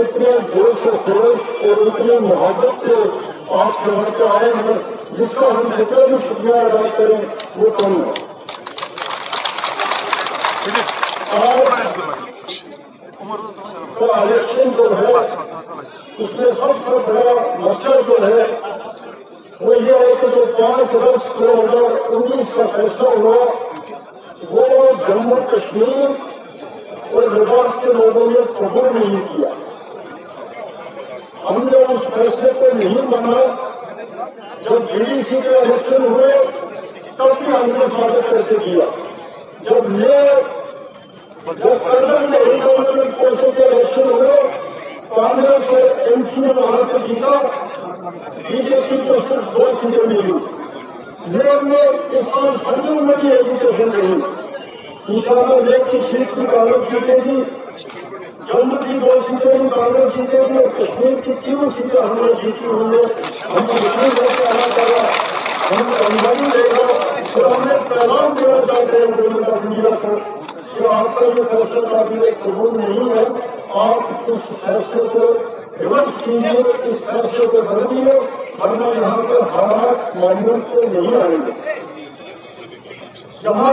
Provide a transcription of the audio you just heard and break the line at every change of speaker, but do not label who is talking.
इतने जोश और खरोश और इतने मोहब्बत से आप यहाँ पे आए हैं, जिसका हम जितना भी शुक्रिया अदा करें वो कम है। तो इलेक्शन जो है उसमें सबसे बड़ा मसला जो है वो ये है कि जो 5 अगस्त 2019 का फैसला हुआ वो जम्मू कश्मीर और लद्दाख के लोगों ने कबूल नहीं किया। हमने उस फैसले को नहीं माना। जब डीडीसी के इलेक्शन हुए तब भी हमने स्वागत करके दिया। जब कर्नल गवर्नमेंट पोस्टों के इलेक्शन हुए, कांग्रेस और एनसी ने वहां पर जीता, बीजेपी को सिर्फ 2 सीटें मिली। लेकिन इस साल सर्दियों में भी एजुकेशन नहीं। इंशाअल्लाह लेक की सीट की कांग्रेस जीतेगी, जम्मू की 2 सीटें कांग्रेस जीतेगी और कश्मीर की 3 सीटें हमने जीती हुई है। हमको यकीन है कि अल्लाह ताला हमको कामयाबी देगा। और हमने पैगाम देना चाहते हैं गवर्नमेंट ऑफ इंडिया को कि आपका ये फैसला काबिल कबूल नहीं है। आप इस फैसले को रिवर्स कीजिए, इस फैसले को बदलिए, वरना यहाँ के हालात मामूल के नहीं आएंगे। यहाँ